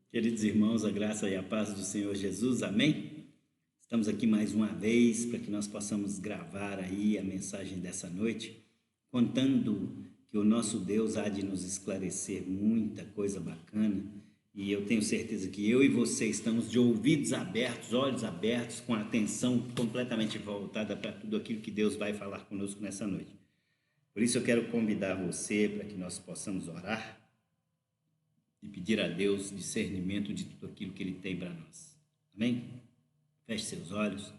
Queridos irmãos, a graça e a paz do Senhor Jesus, amém? Estamos aqui mais uma vez para que nós possamos gravar aí a mensagem dessa noite, contando que o nosso Deus há de nos esclarecer muita coisa bacana, e eu tenho certeza que eu e você estamos de ouvidos abertos, olhos abertos, com a atenção completamente voltada para tudo aquilo que Deus vai falar conosco nessa noite. Por isso eu quero convidar você para que nós possamos orar e pedir a Deus discernimento de tudo aquilo que Ele tem para nós. Amém? Feche seus olhos.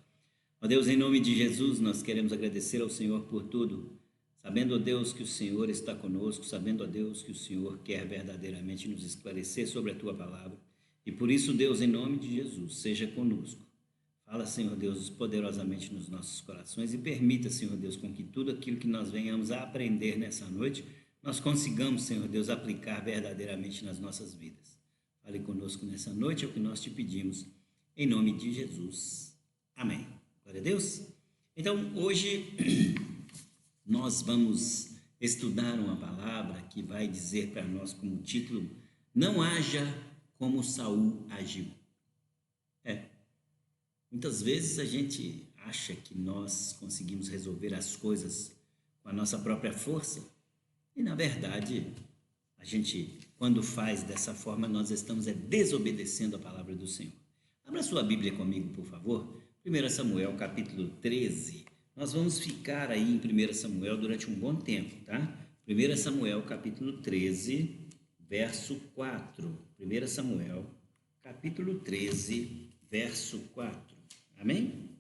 Ó Deus, em nome de Jesus, nós queremos agradecer ao Senhor por tudo, sabendo, ó Deus, que o Senhor está conosco, sabendo, ó Deus, que o Senhor quer verdadeiramente nos esclarecer sobre a Tua palavra. E por isso, Deus, em nome de Jesus, seja conosco. Fala, Senhor Deus, poderosamente nos nossos corações e permita, Senhor Deus, com que tudo aquilo que nós venhamos a aprender nessa noite, nós consigamos, Senhor Deus, aplicar verdadeiramente nas nossas vidas. Fale conosco nessa noite, é o que nós te pedimos, em nome de Jesus. Amém. Glória a Deus. Então, hoje, nós vamos estudar uma palavra que vai dizer para nós como título: não haja como Saul agiu. Muitas vezes a gente acha que nós conseguimos resolver as coisas com a nossa própria força e, na verdade, a gente, quando faz dessa forma, nós estamos desobedecendo a palavra do Senhor. Abra sua Bíblia comigo, por favor. 1 Samuel, capítulo 13. Nós vamos ficar aí em 1 Samuel durante um bom tempo, tá? 1 Samuel, capítulo 13, verso 4. 1 Samuel, capítulo 13, verso 4. Amém?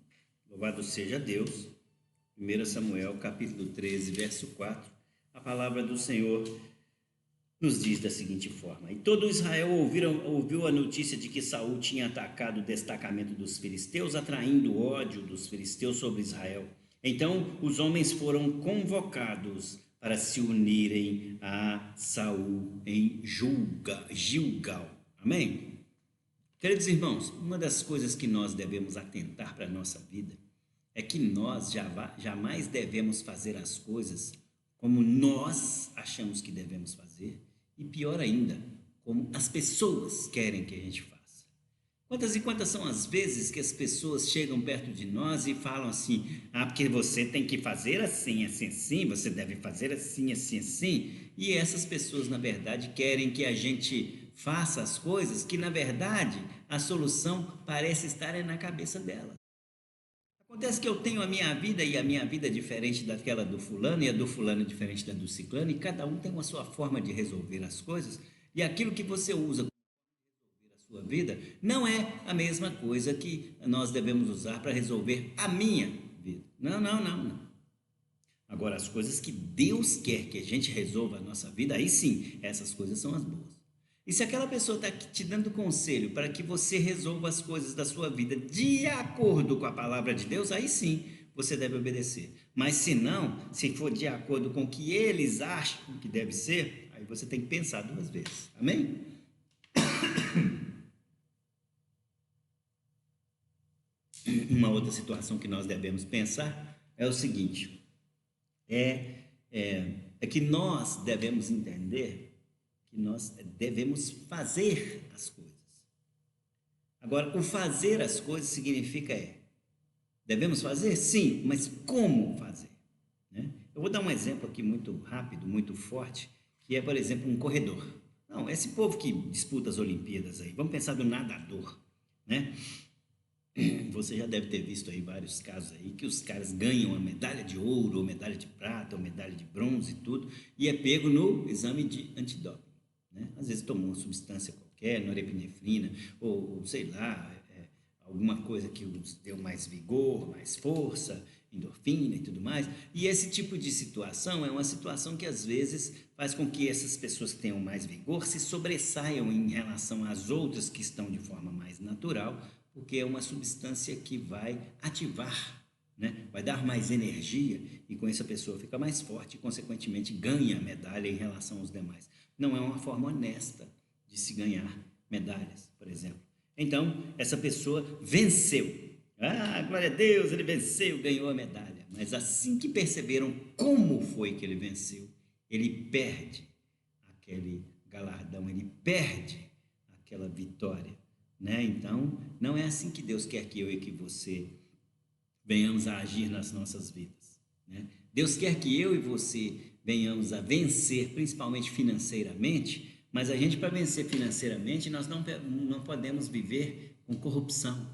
Louvado seja Deus. 1 Samuel, capítulo 13, verso 4. A palavra do Senhor nos diz da seguinte forma: e todo Israel ouviu a notícia de que Saul tinha atacado o destacamento dos filisteus, atraindo o ódio dos filisteus sobre Israel. Então os homens foram convocados para se unirem a Saul em Gilgal. Amém? Queridos irmãos, uma das coisas que nós devemos atentar para a nossa vida é que nós jamais devemos fazer as coisas como nós achamos que devemos fazer, e pior ainda, como as pessoas querem que a gente faça. Quantas e quantas são as vezes que as pessoas chegam perto de nós e falam assim: porque você tem que fazer assim, assim, assim, você deve fazer assim, assim, assim, e essas pessoas, na verdade, querem que a gente faça as coisas que, na verdade, a solução parece estar na cabeça dela. Acontece que eu tenho a minha vida, e a minha vida é diferente daquela do fulano, e a do fulano é diferente da do ciclano, e cada um tem uma sua forma de resolver as coisas, e aquilo que você usa para resolver a sua vida não é a mesma coisa que nós devemos usar para resolver a minha vida. Não, não, não, não. Agora, as coisas que Deus quer que a gente resolva a nossa vida, aí sim, essas coisas são as boas. E se aquela pessoa está te dando conselho para que você resolva as coisas da sua vida de acordo com a palavra de Deus, aí sim você deve obedecer. Mas se não, se for de acordo com o que eles acham que deve ser, aí você tem que pensar duas vezes. Amém? Uma outra situação que nós devemos pensar é o seguinte: é que nós devemos entender que nós devemos fazer as coisas. Agora, o fazer as coisas significa devemos fazer? Sim, mas como fazer? Né? Eu vou dar um exemplo aqui muito rápido, muito forte, que é, por exemplo, um corredor. Não, esse povo que disputa as Olimpíadas aí, vamos pensar do nadador, né? Você já deve ter visto aí vários casos aí que os caras ganham a medalha de ouro, ou medalha de prata, ou medalha de bronze e tudo, e é pego no exame de antidoping. Né? Às vezes tomou uma substância qualquer, norepinefrina, ou sei lá, alguma coisa que os deu mais vigor, mais força, endorfina e tudo mais. E esse tipo de situação é uma situação que às vezes faz com que essas pessoas que tenham mais vigor se sobressaiam em relação às outras que estão de forma mais natural, porque é uma substância que vai ativar, né? Vai dar mais energia, e com isso a pessoa fica mais forte e, consequentemente, ganha a medalha em relação aos demais. Não é uma forma honesta de se ganhar medalhas, por exemplo. Então, essa pessoa venceu. Glória a Deus, ele venceu, ganhou a medalha. Mas assim que perceberam como foi que ele venceu, ele perde aquele galardão, ele perde aquela vitória, né? Então, não é assim que Deus quer que eu e que você venhamos a agir nas nossas vidas, né? Deus quer que eu e você venhamos a vencer, principalmente financeiramente, mas a gente, para vencer financeiramente, nós não podemos viver com corrupção.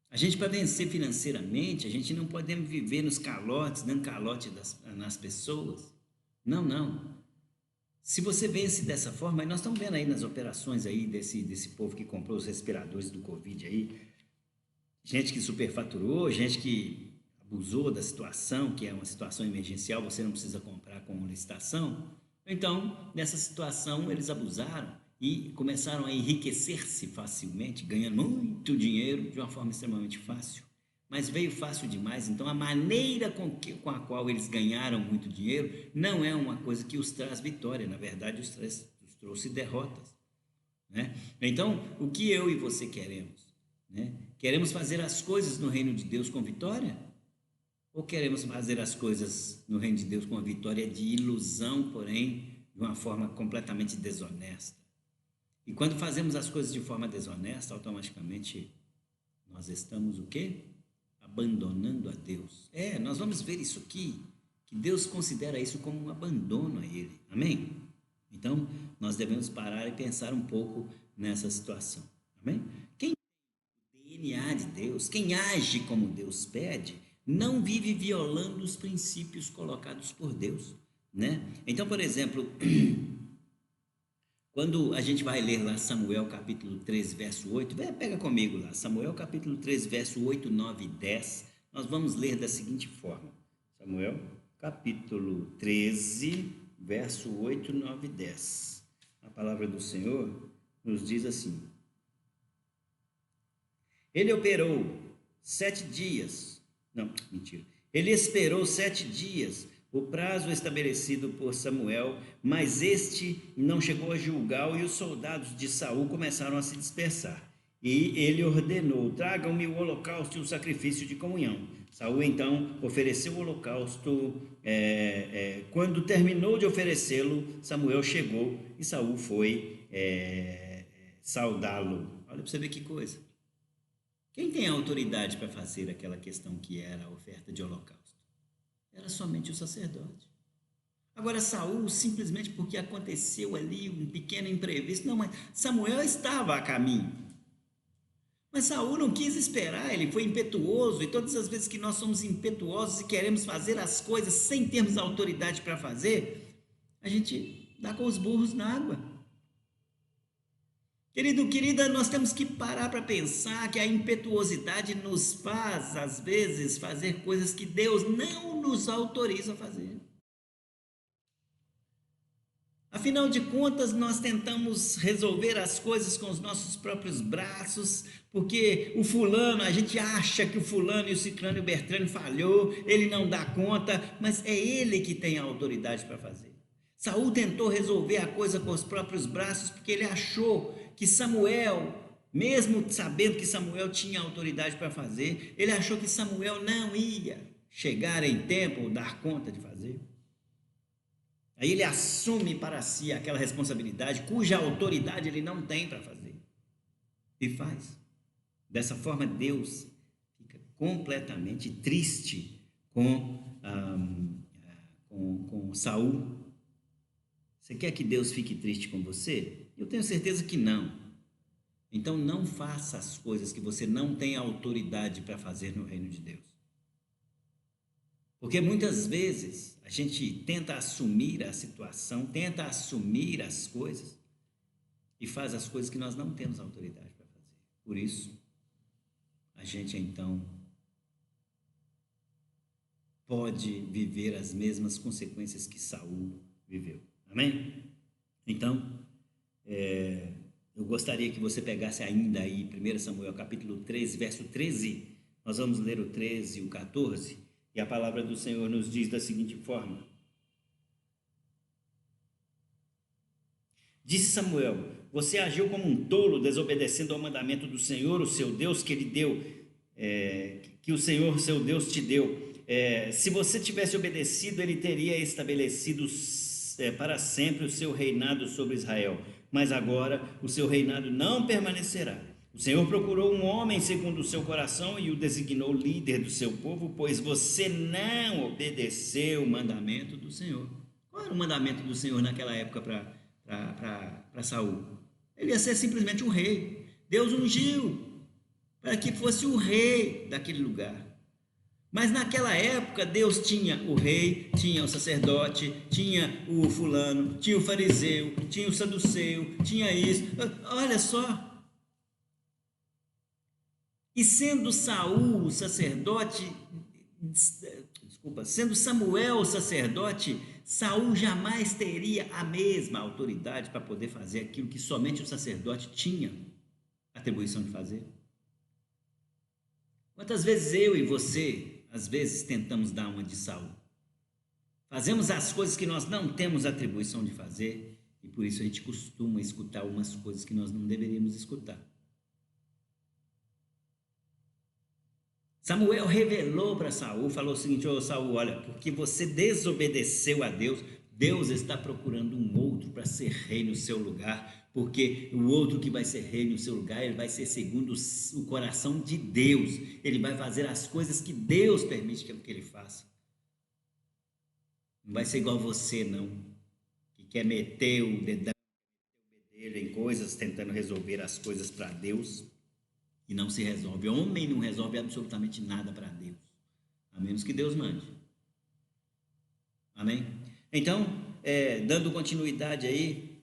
A gente, para vencer financeiramente, a gente não podemos viver nos calotes, dando calote nas pessoas. Não, não. Se você vence dessa forma, e nós estamos vendo aí nas operações aí desse povo que comprou os respiradores do Covid aí, gente que superfaturou, gente que abusou da situação, que é uma situação emergencial, você não precisa comprar com licitação. Então, nessa situação, eles abusaram e começaram a enriquecer-se facilmente, ganhando muito dinheiro de uma forma extremamente fácil. Mas veio fácil demais, então a maneira com a qual eles ganharam muito dinheiro não é uma coisa que os traz vitória, na verdade os trouxe derrotas, né? Então, o que eu e você queremos, né? Queremos fazer as coisas no reino de Deus com vitória? Ou queremos fazer as coisas no reino de Deus com a vitória de ilusão, porém de uma forma completamente desonesta? E quando fazemos as coisas de forma desonesta, automaticamente nós estamos o quê? Abandonando a Deus. Nós vamos ver isso aqui, que Deus considera isso como um abandono a Ele. Amém? Então, nós devemos parar e pensar um pouco nessa situação. Amém? Quem tem o DNA de Deus, quem age como Deus pede, não vive violando os princípios colocados por Deus, né? Então, por exemplo, quando a gente vai ler lá Samuel capítulo 13, verso 8, pega comigo lá, Samuel capítulo 13, verso 8, 9 e 10, nós vamos ler da seguinte forma, Samuel capítulo 13, verso 8, 9 e 10, a palavra do Senhor nos diz assim: ele operou 7 dias, não, mentira, ele esperou 7 dias, o prazo estabelecido por Samuel, mas este não chegou a julgá-lo, e os soldados de Saul começaram a se dispersar. E ele ordenou: tragam-me o holocausto e o sacrifício de comunhão. Saul então ofereceu o holocausto. Quando terminou de oferecê-lo, Samuel chegou e Saul foi saudá-lo. Olha para você ver que coisa. Quem tem a autoridade para fazer aquela questão que era a oferta de holocausto? Era somente o sacerdote. Agora Saul, simplesmente porque aconteceu ali um pequeno imprevisto, não, mas Samuel estava a caminho. Mas Saul não quis esperar, ele foi impetuoso, e todas as vezes que nós somos impetuosos e queremos fazer as coisas sem termos autoridade para fazer, a gente dá com os burros na água. Querido, querida, nós temos que parar para pensar que a impetuosidade nos faz, às vezes, fazer coisas que Deus não nos autoriza a fazer. Afinal de contas, nós tentamos resolver as coisas com os nossos próprios braços, porque o fulano, a gente acha que o fulano e o ciclano e o Bertrano falhou, ele não dá conta, mas é ele que tem a autoridade para fazer. Saul tentou resolver a coisa com os próprios braços, porque ele achou que Samuel, mesmo sabendo que Samuel tinha autoridade para fazer, ele achou que Samuel não ia chegar em tempo ou dar conta de fazer. Aí ele assume para si aquela responsabilidade cuja autoridade ele não tem para fazer. E faz. Dessa forma, Deus fica completamente triste com Saul. Você quer que Deus fique triste com você? Eu tenho certeza que não. Então não faça as coisas que você não tem autoridade para fazer no reino de Deus. Porque muitas vezes a gente tenta assumir a situação, tenta assumir as coisas e faz as coisas que nós não temos autoridade para fazer. Por isso, a gente então pode viver as mesmas consequências que Saul viveu. Amém? Então, eu gostaria que você pegasse ainda aí 1 Samuel capítulo 13, verso 13. Nós vamos ler o 13 e o 14. E a palavra do Senhor nos diz da seguinte forma: disse Samuel: você agiu como um tolo, desobedecendo ao mandamento do Senhor, o seu Deus, que ele deu, que o Senhor, seu Deus, te deu. Se você tivesse obedecido, ele teria estabelecido para sempre o seu reinado sobre Israel, mas agora o seu reinado não permanecerá. O Senhor procurou um homem segundo o seu coração e o designou líder do seu povo, pois você não obedeceu o mandamento do Senhor. Qual era o mandamento do Senhor naquela época para Saul? Ele ia ser simplesmente um rei. Deus ungiu para que fosse o rei daquele lugar. Mas naquela época Deus tinha o rei, tinha o sacerdote, tinha o fulano, tinha o fariseu, tinha o saduceu, tinha isso. Olha só. E sendo Saul o sacerdote, sendo Samuel o sacerdote, Saul jamais teria a mesma autoridade para poder fazer aquilo que somente o sacerdote tinha atribuição de fazer. Quantas vezes eu e você, às vezes, tentamos dar uma de Saul? Fazemos as coisas que nós não temos atribuição de fazer e por isso a gente costuma escutar umas coisas que nós não deveríamos escutar. Samuel revelou para Saul, falou o seguinte: ô Saul, olha, porque você desobedeceu a Deus, Deus está procurando um outro para ser rei no seu lugar, porque o outro que vai ser rei no seu lugar, ele vai ser segundo o coração de Deus, ele vai fazer as coisas que Deus permite que ele faça. Não vai ser igual você, não, que quer meter o dedão em coisas, tentando resolver as coisas para Deus. E não se resolve. O homem não resolve absolutamente nada para Deus, a menos que Deus mande. Amém? Então, dando continuidade aí,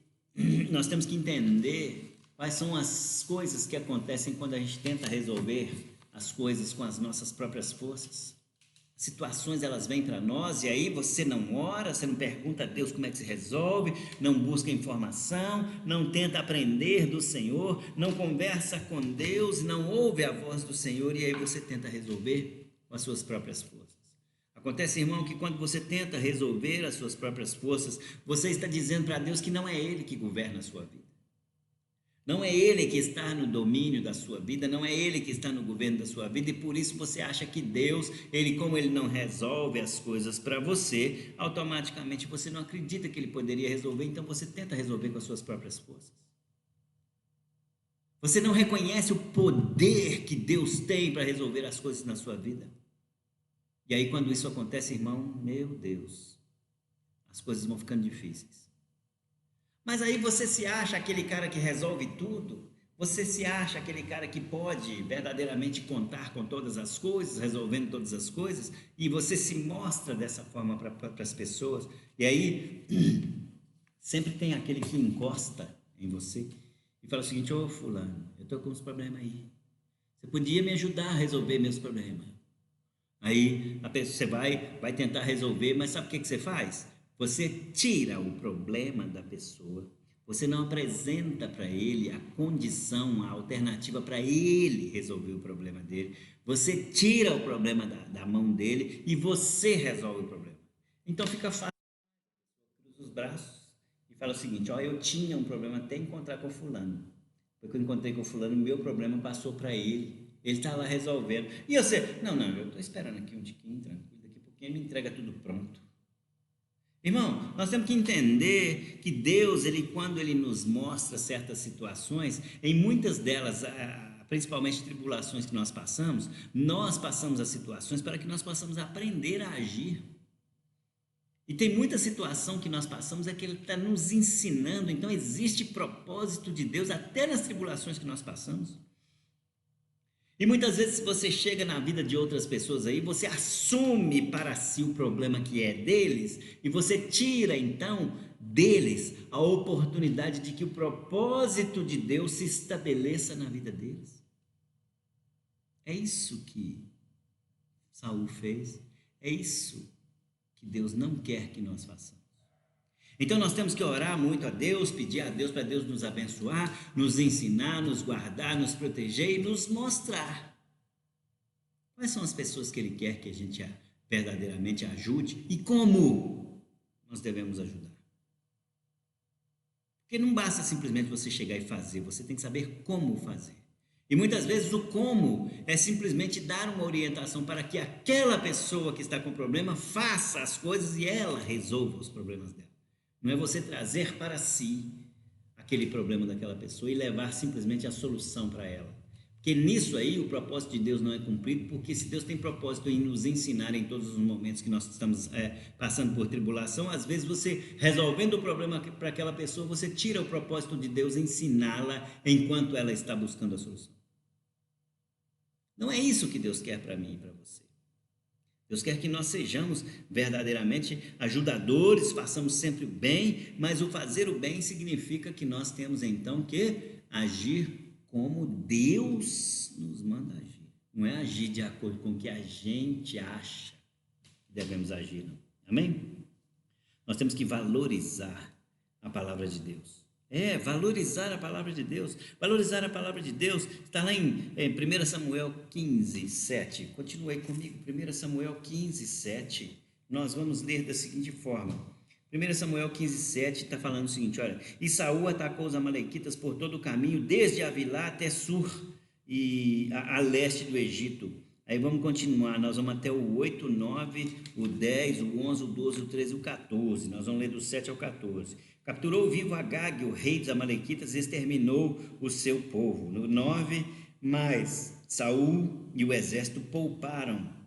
nós temos que entender quais são as coisas que acontecem quando a gente tenta resolver as coisas com as nossas próprias forças. Situações, elas vêm para nós e aí você não ora, você não pergunta a Deus como é que se resolve, não busca informação, não tenta aprender do Senhor, não conversa com Deus, não ouve a voz do Senhor e aí você tenta resolver com as suas próprias forças. Acontece, irmão, que quando você tenta resolver as suas próprias forças, você está dizendo para Deus que não é Ele que governa a sua vida. Não é Ele que está no domínio da sua vida, não é Ele que está no governo da sua vida, e por isso você acha que Deus, como Ele não resolve as coisas para você, automaticamente você não acredita que Ele poderia resolver, então você tenta resolver com as suas próprias forças. Você não reconhece o poder que Deus tem para resolver as coisas na sua vida. E aí quando isso acontece, irmão, meu Deus, as coisas vão ficando difíceis. Mas aí você se acha aquele cara que resolve tudo, você se acha aquele cara que pode verdadeiramente contar com todas as coisas, resolvendo todas as coisas, e você se mostra dessa forma para as pessoas, e aí sempre tem aquele que encosta em você e fala o seguinte: ô fulano, eu estou com uns problemas aí, você podia me ajudar a resolver meus problemas? Aí a pessoa, você vai tentar resolver, mas sabe o que você faz? Você tira o problema da pessoa, você não apresenta para ele a condição, a alternativa para ele resolver o problema dele, você tira o problema da mão dele e você resolve o problema. Então fica fácil, cruza os braços e fala o seguinte: ó, eu tinha um problema até encontrar com o fulano, foi quando eu encontrei com o fulano, meu problema passou para ele está lá resolvendo, e você, não, eu estou esperando aqui um tiquinho, tranquilo, daqui a pouquinho ele me entrega tudo pronto. Irmão, nós temos que entender que Deus, quando Ele nos mostra certas situações, em muitas delas, principalmente tribulações que nós passamos as situações para que nós possamos aprender a agir. E tem muita situação que nós passamos que Ele está nos ensinando, então existe propósito de Deus até nas tribulações que nós passamos. E muitas vezes você chega na vida de outras pessoas aí, você assume para si o problema que é deles e você tira então deles a oportunidade de que o propósito de Deus se estabeleça na vida deles. É isso que Saul fez, é isso que Deus não quer que nós façamos. Então nós temos que orar muito a Deus, pedir a Deus para Deus nos abençoar, nos ensinar, nos guardar, nos proteger e nos mostrar quais são as pessoas que Ele quer que a gente verdadeiramente ajude e como nós devemos ajudar. Porque não basta simplesmente você chegar e fazer, você tem que saber como fazer. E muitas vezes o como é simplesmente dar uma orientação para que aquela pessoa que está com problema faça as coisas e ela resolva os problemas dela. Não é você trazer para si aquele problema daquela pessoa e levar simplesmente a solução para ela. Porque nisso aí o propósito de Deus não é cumprido, porque se Deus tem propósito em nos ensinar em todos os momentos que nós estamos passando por tribulação, às vezes você, resolvendo o problema para aquela pessoa, você tira o propósito de Deus ensiná-la enquanto ela está buscando a solução. Não é isso que Deus quer para mim e para você. Deus quer que nós sejamos verdadeiramente ajudadores, façamos sempre o bem, mas o fazer o bem significa que nós temos então que agir como Deus nos manda agir. Não é agir de acordo com o que a gente acha que devemos agir, não. Amém? Nós temos que valorizar a palavra de Deus. Valorizar a palavra de Deus. Valorizar a palavra de Deus está lá em 1 Samuel 15, 7. Continue aí comigo, 1 Samuel 15, 7. Nós vamos ler da seguinte forma. 1 Samuel 15, 7 está falando o seguinte, olha: e Saul atacou os amalequitas por todo o caminho, desde Avilá até Sur, e a leste do Egito. Aí vamos continuar, nós vamos até o 8, 9, o 10, o 11, o 12, o 13 e o 14. Nós vamos ler do 7 ao 14. Capturou vivo Agag, o rei dos amalequitas, e exterminou o seu povo. No 9, mas Saul e o exército pouparam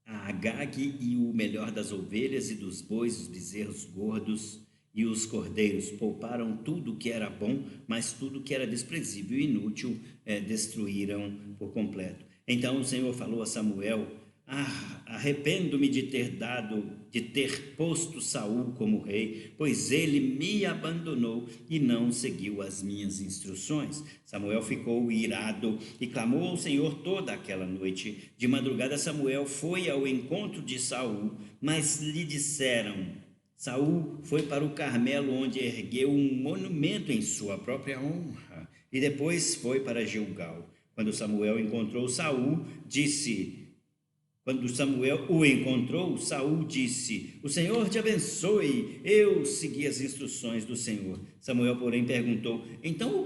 a Agag e o melhor das ovelhas e dos bois, os bezerros gordos e os cordeiros. Pouparam tudo que era bom, mas tudo que era desprezível e inútil destruíram por completo. Então o Senhor falou a Samuel: arrependo-me de ter posto Saul como rei, pois ele me abandonou e não seguiu as minhas instruções. Samuel ficou irado e clamou ao Senhor toda aquela noite. De madrugada Samuel foi ao encontro de Saul, mas lhe disseram: Saul foi para o Carmelo, onde ergueu um monumento em sua própria honra, e depois foi para Gilgal. Quando Samuel o encontrou, Saul disse: o Senhor te abençoe, eu segui as instruções do Senhor. Samuel, porém, perguntou: então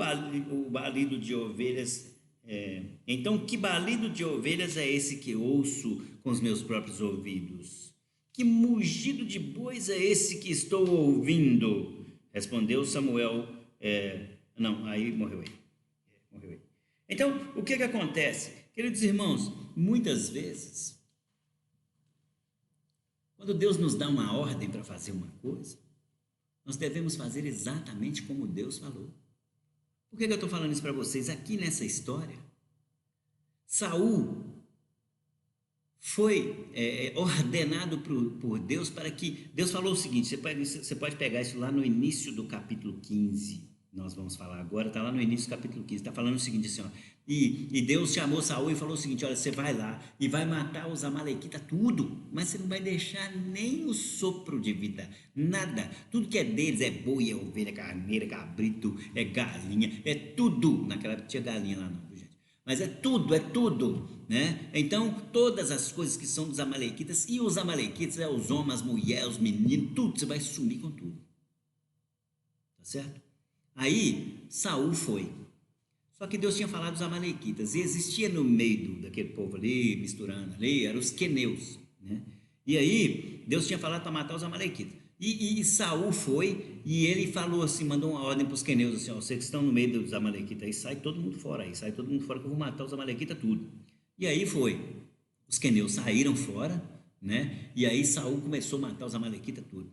que balido de ovelhas é esse que ouço com os meus próprios ouvidos? Que mugido de bois é esse que estou ouvindo? Respondeu Samuel, morreu aí. Então, o que acontece? Queridos irmãos, muitas vezes, quando Deus nos dá uma ordem para fazer uma coisa, nós devemos fazer exatamente como Deus falou. Por que eu estou falando isso para vocês? Aqui nessa história, Saul foi ordenado por Deus para que... Deus falou o seguinte, você pode pegar isso lá no início do capítulo 15, nós vamos falar agora, está lá no início do capítulo 15, está falando o seguinte assim, ó, e Deus chamou Saul e falou o seguinte: olha, você vai lá e vai matar os amalequitas tudo, mas você não vai deixar nem o sopro de vida, nada, tudo que é deles é boi, é ovelha, é carneira, cabrito, é galinha, é tudo. Naquela época tinha galinha lá não, gente, mas é tudo, né? Então todas as coisas que são dos amalequitas, e os amalequitas é os homens, as mulheres, os meninos, tudo, você vai sumir com tudo, tá certo? Aí Saul foi, só que Deus tinha falado dos amalequitas, e existia no meio daquele povo ali, misturando ali, eram os queneus, né? E aí Deus tinha falado para matar os amalequitas, e Saul foi, e ele falou assim, mandou uma ordem para os queneus, assim, ó, vocês que estão no meio dos amalequitas aí, sai todo mundo fora que eu vou matar os amalequitas tudo. E aí foi, os queneus saíram fora, né? E aí Saul começou a matar os amalequitas tudo,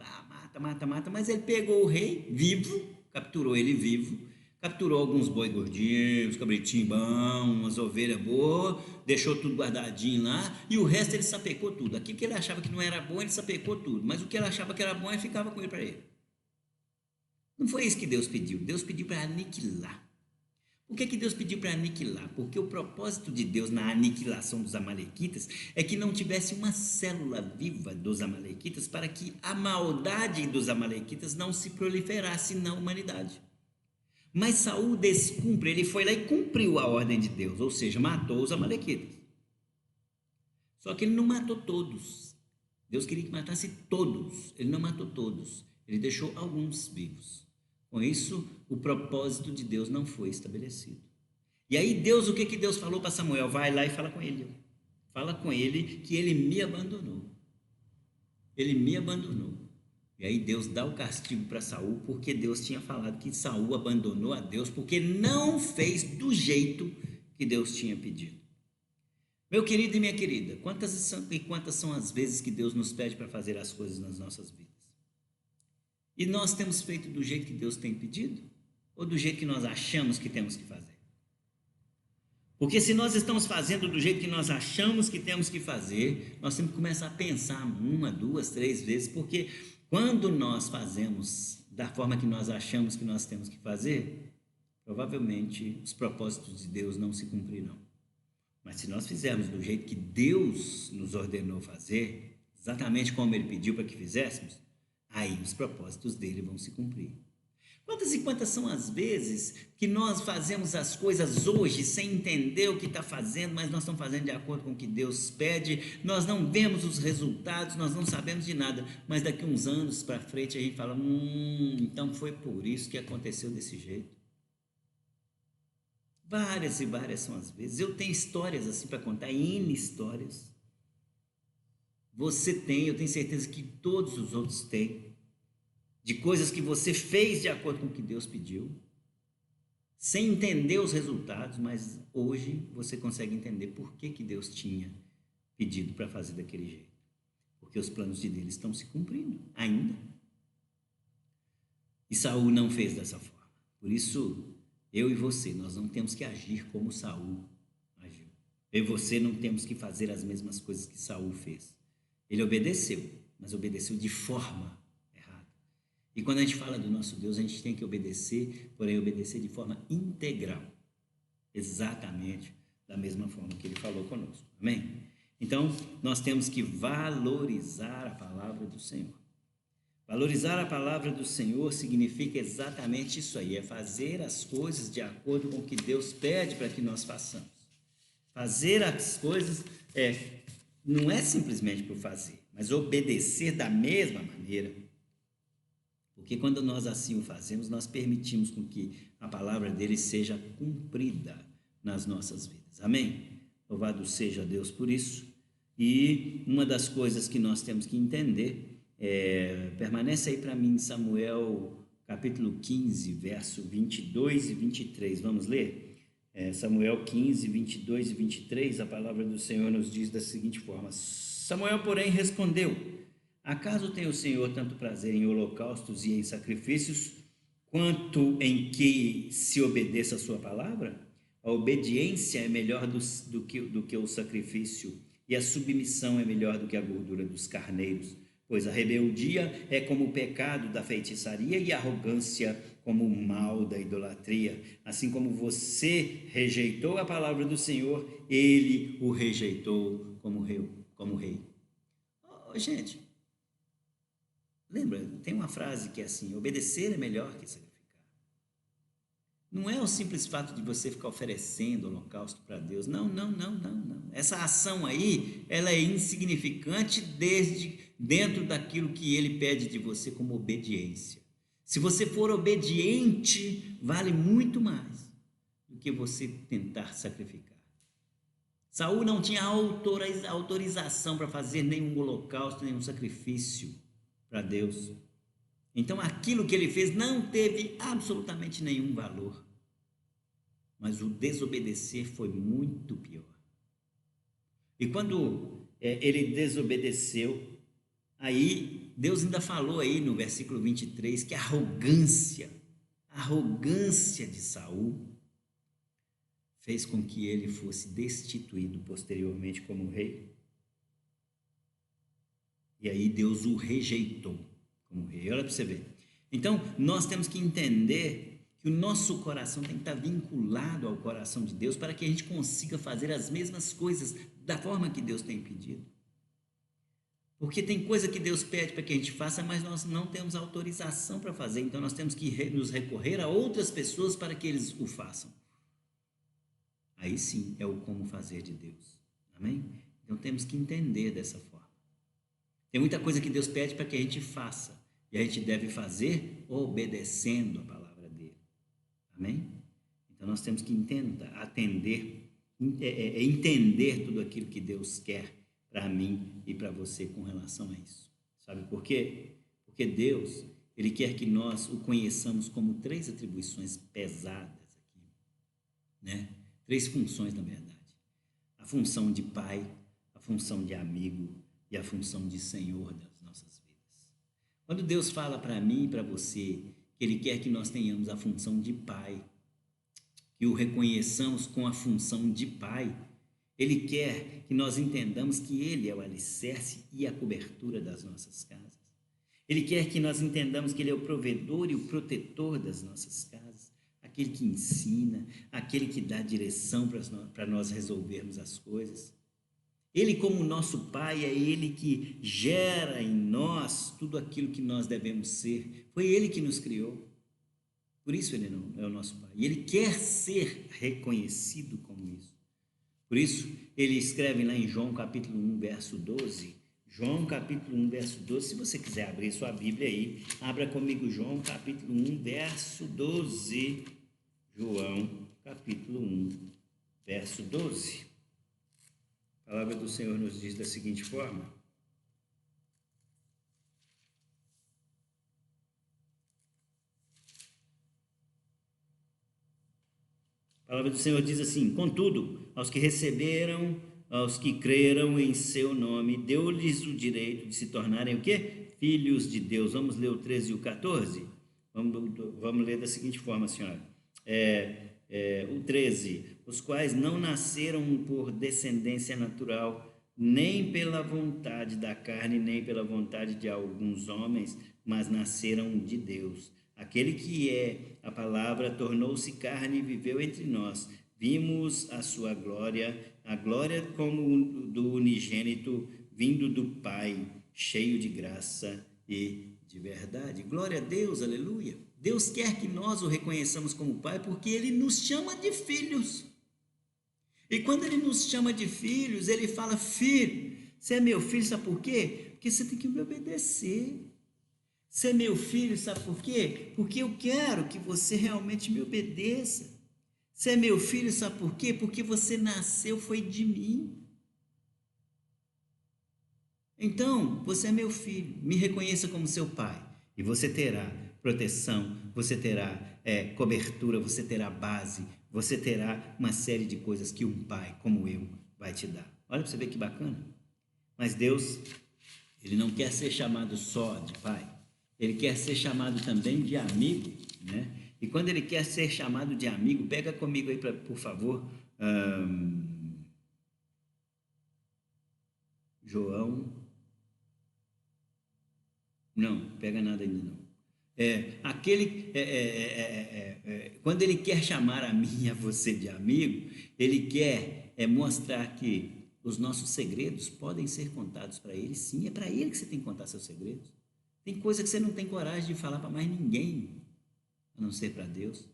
mata, mas ele pegou o rei vivo, capturou ele vivo, capturou alguns boi gordinhos, cabritinhos bons, umas ovelhas boas, deixou tudo guardadinho lá, e o resto ele sapecou tudo. Aquilo que ele achava que não era bom, ele sapecou tudo, mas o que ele achava que era bom, ele ficava com ele para ele. Não foi isso que Deus pediu. Deus pediu para aniquilar. Por que Deus pediu para aniquilar? Porque o propósito de Deus na aniquilação dos amalequitas é que não tivesse uma célula viva dos amalequitas, para que a maldade dos amalequitas não se proliferasse na humanidade. Mas Saul descumpre, ele foi lá e cumpriu a ordem de Deus, ou seja, matou os amalequitas. Só que ele não matou todos. Deus queria que matasse todos, ele não matou todos, ele deixou alguns vivos. Com isso, o propósito de Deus não foi estabelecido. E aí Deus, o que Deus falou para Samuel? Vai lá e fala com ele. Fala com ele que ele me abandonou. Ele me abandonou. E aí Deus dá o castigo para Saul, porque Deus tinha falado que Saul abandonou a Deus, porque não fez do jeito que Deus tinha pedido. Meu querido e minha querida, quantas são as vezes que Deus nos pede para fazer as coisas nas nossas vidas? E nós temos feito do jeito que Deus tem pedido? Ou do jeito que nós achamos que temos que fazer? Porque se nós estamos fazendo do jeito que nós achamos que temos que fazer, nós temos que começar a pensar uma, duas, três vezes, porque quando nós fazemos da forma que nós achamos que nós temos que fazer, provavelmente os propósitos de Deus não se cumprirão. Mas se nós fizermos do jeito que Deus nos ordenou fazer, exatamente como Ele pediu para que fizéssemos, aí os propósitos dele vão se cumprir. Quantas e quantas são as vezes que nós fazemos as coisas hoje sem entender o que está fazendo, mas nós estamos fazendo de acordo com o que Deus pede, nós não vemos os resultados, nós não sabemos de nada, mas daqui uns anos para frente a gente fala, então foi por isso que aconteceu desse jeito. Várias e várias são as vezes. Eu tenho histórias assim para contar, N histórias. Você tem, eu tenho certeza que todos os outros têm, de coisas que você fez de acordo com o que Deus pediu, sem entender os resultados, mas hoje você consegue entender por que Deus tinha pedido para fazer daquele jeito. Porque os planos de Deus estão se cumprindo ainda. E Saul não fez dessa forma. Por isso, eu e você, nós não temos que agir como Saul agiu. Eu e você não temos que fazer as mesmas coisas que Saul fez. Ele obedeceu, mas obedeceu de forma errada. E quando a gente fala do nosso Deus, a gente tem que obedecer, porém obedecer de forma integral. Exatamente da mesma forma que Ele falou conosco. Amém? Então, nós temos que valorizar a palavra do Senhor. Valorizar a palavra do Senhor significa exatamente isso aí, é fazer as coisas de acordo com o que Deus pede para que nós façamos. Fazer as coisas não é simplesmente por fazer, mas obedecer da mesma maneira. Porque quando nós assim o fazemos, nós permitimos com que a palavra dele seja cumprida nas nossas vidas. Amém? Louvado seja Deus por isso. E uma das coisas que nós temos que entender permanece aí para mim Samuel capítulo 15, verso 22 e 23. Vamos ler? Samuel 15, 22 e 23, a palavra do Senhor nos diz da seguinte forma: Samuel, porém, respondeu: acaso tem o Senhor tanto prazer em holocaustos e em sacrifícios, quanto em que se obedeça a sua palavra? A obediência é melhor do que o sacrifício, e a submissão é melhor do que a gordura dos carneiros. Pois a rebeldia é como o pecado da feitiçaria e a arrogância como o mal da idolatria. Assim como você rejeitou a palavra do Senhor, ele o rejeitou como rei. Gente, lembra, tem uma frase que é assim: obedecer é melhor que sacrificar. Não é o simples fato de você ficar oferecendo holocausto para Deus. Não. Essa ação aí, ela é insignificante desde dentro daquilo que Ele pede de você como obediência. Se você for obediente, vale muito mais do que você tentar sacrificar. Saul não tinha autorização para fazer nenhum holocausto, nenhum sacrifício para Deus. Então aquilo que ele fez não teve absolutamente nenhum valor. Mas o desobedecer foi muito pior. E quando ele desobedeceu, aí Deus ainda falou aí no versículo 23 que a arrogância de Saul fez com que ele fosse destituído posteriormente como rei. E aí Deus o rejeitou como rei. Olha para você ver. Então, nós temos que entender que o nosso coração tem que estar vinculado ao coração de Deus para que a gente consiga fazer as mesmas coisas da forma que Deus tem pedido. Porque tem coisa que Deus pede para que a gente faça, mas nós não temos autorização para fazer. Então, nós temos que nos recorrer a outras pessoas para que eles o façam. Aí sim é o como fazer de Deus. Amém? Então, temos que entender dessa forma. Tem muita coisa que Deus pede para que a gente faça, e a gente deve fazer obedecendo a palavra dele. Amém? Então nós temos que entender tudo aquilo que Deus quer para mim e para você com relação a isso. Sabe por quê? Porque Porque Deus, Ele quer que nós o conheçamos como três atribuições pesadas aqui, né? Três funções, na verdade. A função de pai, a função de amigo e a função de Senhor das nossas vidas. Quando Deus fala para mim e para você que Ele quer que nós tenhamos a função de pai, que o reconheçamos com a função de pai, Ele quer que nós entendamos que Ele é o alicerce e a cobertura das nossas casas. Ele quer que nós entendamos que Ele é o provedor e o protetor das nossas casas, aquele que ensina, aquele que dá direção para nós resolvermos as coisas. Ele, como nosso Pai, é Ele que gera em nós tudo aquilo que nós devemos ser. Foi Ele que nos criou. Por isso Ele não é o nosso Pai. E Ele quer ser reconhecido como isso. Por isso, Ele escreve lá em João capítulo 1, verso 12. João capítulo 1, verso 12. Se você quiser abrir sua Bíblia aí, abra comigo João capítulo 1, verso 12. João capítulo 1, verso 12. A palavra do Senhor nos diz da seguinte forma: a palavra do Senhor diz assim: contudo, aos que receberam, aos que creram em seu nome, deu-lhes o direito de se tornarem o quê? Filhos de Deus. Vamos ler o 13 e o 14? Vamos ler da seguinte forma, senhora. O 13: os quais não nasceram por descendência natural, nem pela vontade da carne, nem pela vontade de alguns homens, mas nasceram de Deus. Aquele que é a palavra tornou-se carne e viveu entre nós. Vimos a sua glória, a glória como do unigênito, vindo do Pai, cheio de graça e de verdade. Glória a Deus, aleluia. Deus quer que nós o reconheçamos como Pai, porque Ele nos chama de filhos. E quando Ele nos chama de filhos, Ele fala: filho, você é meu filho, sabe por quê? Porque você tem que me obedecer. Você é meu filho, sabe por quê? Porque eu quero que você realmente me obedeça. Você é meu filho, sabe por quê? Porque você nasceu, foi de mim. Então, você é meu filho, me reconheça como seu pai. E você terá proteção, você terá cobertura, você terá base, você terá uma série de coisas que um pai como eu vai te dar. Olha para você ver que bacana. Mas Deus, Ele não quer ser chamado só de pai. Ele quer ser chamado também de amigo, né? E quando Ele quer ser chamado de amigo, pega comigo aí, por favor, João. Não, pega nada ainda não. Quando Ele quer chamar a mim e a você de amigo, Ele quer mostrar que os nossos segredos podem ser contados para Ele. Sim, é para Ele que você tem que contar seus segredos. Tem coisa que você não tem coragem de falar para mais ninguém, a não ser para Deus.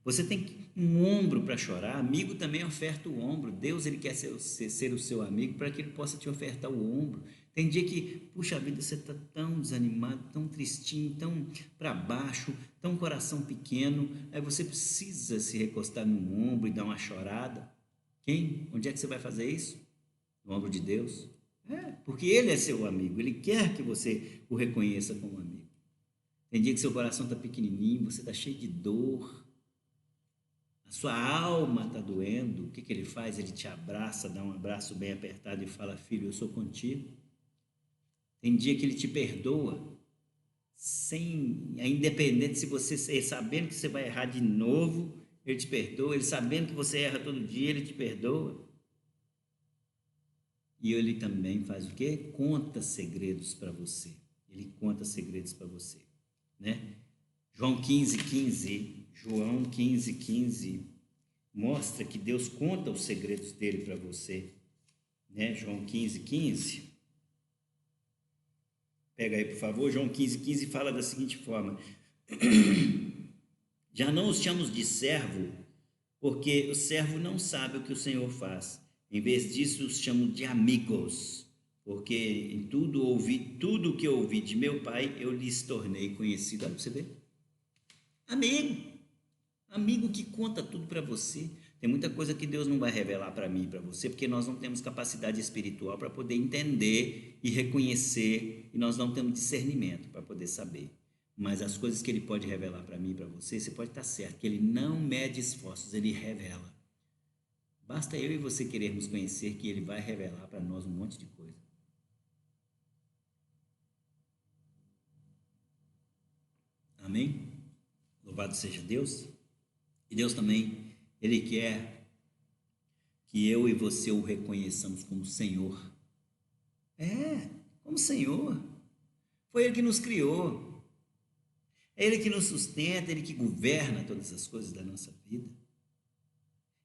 Você tem um ombro para chorar. Amigo também oferta o ombro. Deus, Ele quer ser o seu amigo para que Ele possa te ofertar o ombro. Tem dia que, puxa vida, você está tão desanimado, tão tristinho, tão para baixo, tão coração pequeno, aí você precisa se recostar no ombro e dar uma chorada. Onde é que você vai fazer isso? No ombro de Deus. Porque Ele é seu amigo, Ele quer que você o reconheça como amigo. Tem dia que seu coração está pequenininho, você está cheio de dor, a sua alma está doendo. O que Ele faz? Ele te abraça, dá um abraço bem apertado e fala: filho, eu sou contigo. Tem dia que Ele te perdoa, independente se você sabendo que você vai errar de novo, Ele te perdoa. Ele sabendo que você erra todo dia, Ele te perdoa. E Ele também faz o quê? Conta segredos para você. Ele conta segredos para você, né? João 15:15, João 15:15 mostra que Deus conta os segredos dele para você, né? João 15:15. Pega aí, por favor. João 15:15 fala da seguinte forma: já não os chamamos de servo, porque o servo não sabe o que o Senhor faz. Em vez disso, os chamo de amigos, porque em tudo o que ouvi de meu Pai, eu lhes tornei conhecido. Olha para você ver. Amigo que conta tudo para você. Tem muita coisa que Deus não vai revelar para mim e para você, porque nós não temos capacidade espiritual para poder entender e reconhecer, e nós não temos discernimento para poder saber. Mas as coisas que Ele pode revelar para mim e para você, você pode estar certo, que Ele não mede esforços, Ele revela. Basta eu e você querermos conhecer que Ele vai revelar para nós um monte de coisa. Amém? Louvado seja Deus. E Deus também, Ele quer que eu e você o reconheçamos como Senhor. Como Senhor. Foi Ele que nos criou. É Ele que nos sustenta, Ele que governa todas as coisas da nossa vida.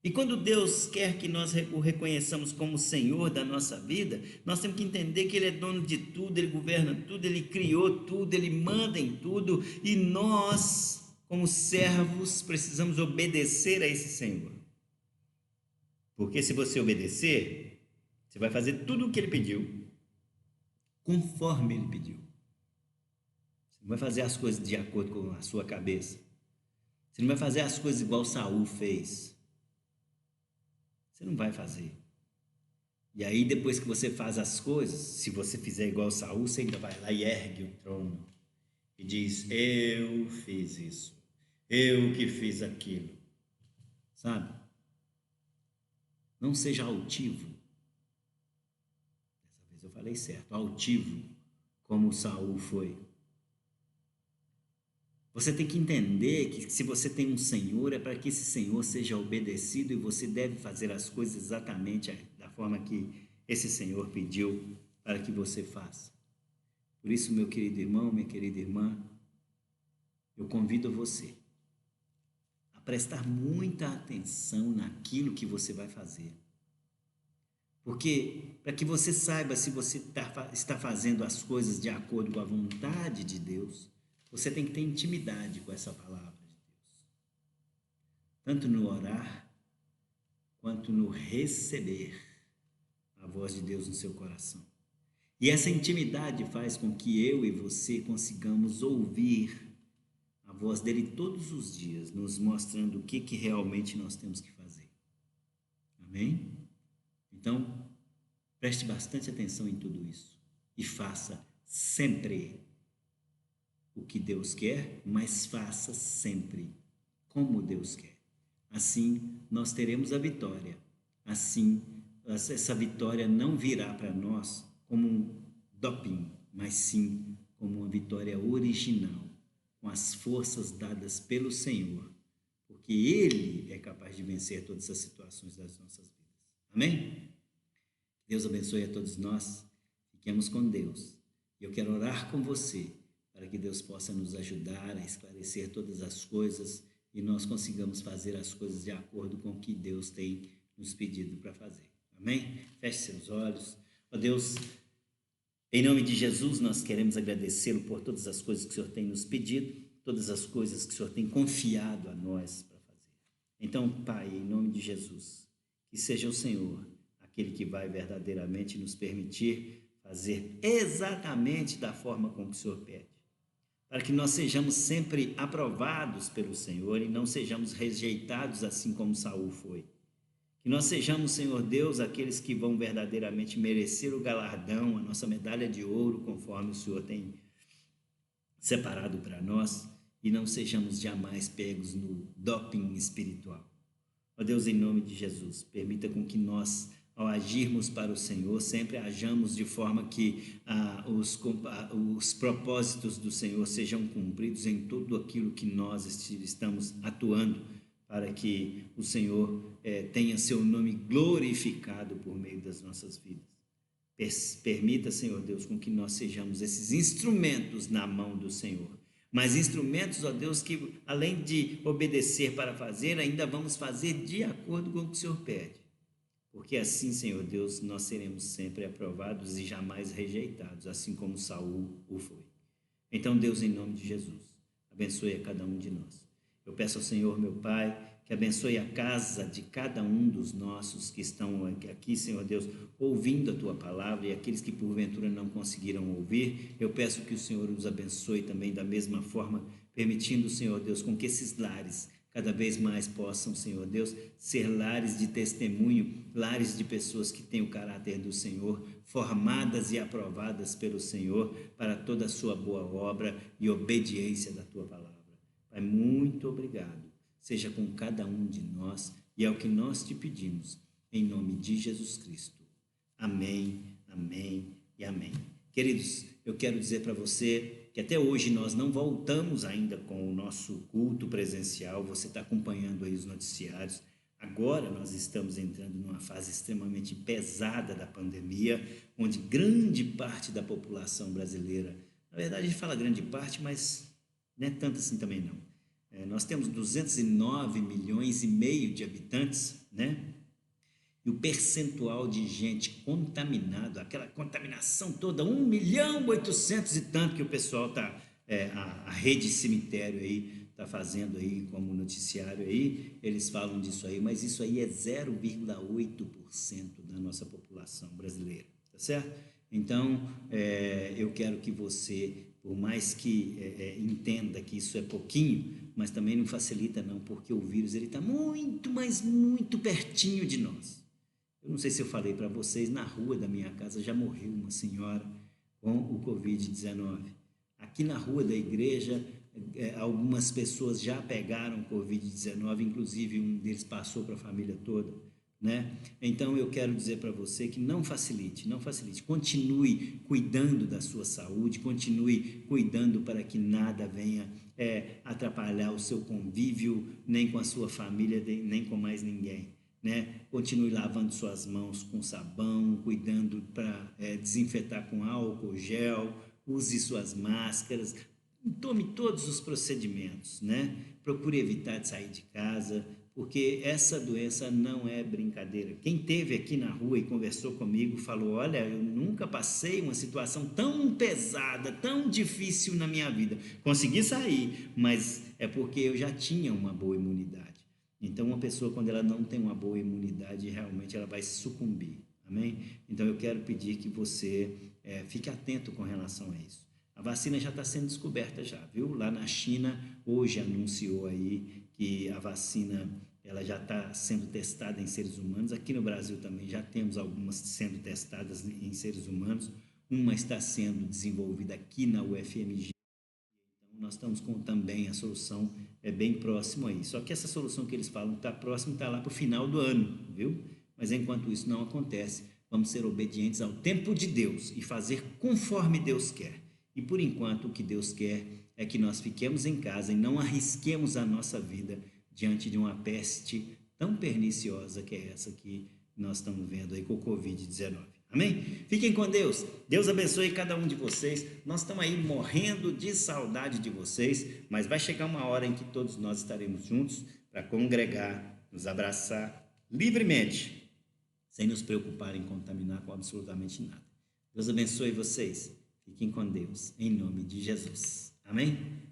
E quando Deus quer que nós o reconheçamos como Senhor da nossa vida, nós temos que entender que Ele é dono de tudo, Ele governa tudo, Ele criou tudo, Ele manda em tudo, e nós, como servos, precisamos obedecer a esse Senhor. Porque se você obedecer, você vai fazer tudo o que Ele pediu, conforme Ele pediu. Você não vai fazer as coisas de acordo com a sua cabeça. Você não vai fazer as coisas igual Saul fez. Você não vai fazer. E aí, depois que você faz as coisas, se você fizer igual Saul, você ainda vai lá e ergue o trono e diz: eu fiz isso, eu que fiz aquilo. Sabe? Não seja altivo. Dessa vez eu falei certo, altivo, como Saul foi. Você tem que entender que se você tem um Senhor, é para que esse Senhor seja obedecido, e você deve fazer as coisas exatamente da forma que esse Senhor pediu para que você faça. Por isso, meu querido irmão, minha querida irmã, eu convido você a prestar muita atenção naquilo que você vai fazer. Porque, para que você saiba se você está fazendo as coisas de acordo com a vontade de Deus, você tem que ter intimidade com essa palavra de Deus. Tanto no orar, quanto no receber a voz de Deus no seu coração. E essa intimidade faz com que eu e você consigamos ouvir a voz dele todos os dias, nos mostrando o que realmente nós temos que fazer. Amém? Então, preste bastante atenção em tudo isso e faça sempre o que Deus quer, mas faça sempre como Deus quer. Assim, nós teremos a vitória. Assim, essa vitória não virá para nós como um doping, mas sim como uma vitória original, com as forças dadas pelo Senhor, porque Ele é capaz de vencer todas as situações das nossas vidas. Amém? Deus abençoe a todos nós. Fiquemos com Deus. E eu quero orar com você, para que Deus possa nos ajudar a esclarecer todas as coisas e nós consigamos fazer as coisas de acordo com o que Deus tem nos pedido para fazer. Amém? Feche seus olhos. Ó Deus, em nome de Jesus, nós queremos agradecê-lo por todas as coisas que o Senhor tem nos pedido, todas as coisas que o Senhor tem confiado a nós para fazer. Então, Pai, em nome de Jesus, que seja o Senhor aquele que vai verdadeiramente nos permitir fazer exatamente da forma como o Senhor pede, para que nós sejamos sempre aprovados pelo Senhor e não sejamos rejeitados assim como Saul foi. Que nós sejamos, Senhor Deus, aqueles que vão verdadeiramente merecer o galardão, a nossa medalha de ouro, conforme o Senhor tem separado para nós, e não sejamos jamais pegos no doping espiritual. Ó Deus, em nome de Jesus, permita com que nós, ao agirmos para o Senhor, sempre hajamos de forma que os propósitos do Senhor sejam cumpridos em tudo aquilo que nós estamos atuando, para que o Senhor tenha seu nome glorificado por meio das nossas vidas. Permita, Senhor Deus, com que nós sejamos esses instrumentos na mão do Senhor. Mas instrumentos, ó Deus, que além de obedecer para fazer, ainda vamos fazer de acordo com o que o Senhor pede. Porque assim, Senhor Deus, nós seremos sempre aprovados e jamais rejeitados, assim como Saul o foi. Então, Deus, em nome de Jesus, abençoe a cada um de nós. Eu peço ao Senhor, meu Pai, que abençoe a casa de cada um dos nossos que estão aqui, Senhor Deus, ouvindo a Tua palavra, e aqueles que porventura não conseguiram ouvir, eu peço que o Senhor os abençoe também da mesma forma, permitindo, Senhor Deus, com que esses lares cada vez mais possam, Senhor Deus, ser lares de testemunho, lares de pessoas que têm o caráter do Senhor, formadas e aprovadas pelo Senhor para toda a sua boa obra e obediência da tua palavra. Pai, muito obrigado. Seja com cada um de nós e é o que nós te pedimos, em nome de Jesus Cristo. Amém, amém e amém. Queridos, eu quero dizer para você que até hoje nós não voltamos ainda com o nosso culto presencial, você está acompanhando aí os noticiários. Agora nós estamos entrando numa fase extremamente pesada da pandemia, onde grande parte da população brasileira, na verdade a gente fala grande parte, mas não é tanto assim também não. Nós temos 209 milhões e meio de habitantes, né? E o percentual de gente contaminado, aquela contaminação toda, 1 milhão 800 e tanto que o pessoal está, a rede cemitério aí está fazendo aí como noticiário aí, eles falam disso aí, mas isso aí é 0,8% da nossa população brasileira, tá certo? Então, eu quero que você, por mais que entenda que isso é pouquinho, mas também não facilita não, porque o vírus ele está muito, mas muito pertinho de nós. Eu não sei se eu falei para vocês, na rua da minha casa já morreu uma senhora com o Covid-19. Aqui na rua da igreja, algumas pessoas já pegaram Covid-19, inclusive um deles passou para a família toda, né? Então eu quero dizer para você que não facilite, continue cuidando da sua saúde, continue cuidando para que nada venha atrapalhar o seu convívio, nem com a sua família, nem com mais ninguém. Né? Continue lavando suas mãos com sabão, cuidando para desinfetar com álcool, gel, use suas máscaras, tome todos os procedimentos, né? Procure evitar de sair de casa, porque essa doença não é brincadeira. Quem esteve aqui na rua e conversou comigo falou: olha, eu nunca passei uma situação tão pesada, tão difícil na minha vida. Consegui sair, mas é porque eu já tinha uma boa imunidade. Então, uma pessoa, quando ela não tem uma boa imunidade, realmente ela vai sucumbir, amém? Então, eu quero pedir que você fique atento com relação a isso. A vacina já está sendo descoberta já, viu? Lá na China, hoje anunciou aí que a vacina ela já está sendo testada em seres humanos. Aqui no Brasil também já temos algumas sendo testadas em seres humanos. Uma está sendo desenvolvida aqui na UFMG. Nós estamos com também a solução bem próximo aí. Só que essa solução que eles falam que está próximo está lá para o final do ano, viu? Mas enquanto isso não acontece, vamos ser obedientes ao tempo de Deus e fazer conforme Deus quer. E por enquanto o que Deus quer é que nós fiquemos em casa e não arrisquemos a nossa vida diante de uma peste tão perniciosa que é essa que nós estamos vendo aí com o Covid-19. Amém? Fiquem com Deus. Deus abençoe cada um de vocês. Nós estamos aí morrendo de saudade de vocês, mas vai chegar uma hora em que todos nós estaremos juntos para congregar, nos abraçar livremente, sem nos preocupar em contaminar com absolutamente nada. Deus abençoe vocês. Fiquem com Deus, em nome de Jesus. Amém?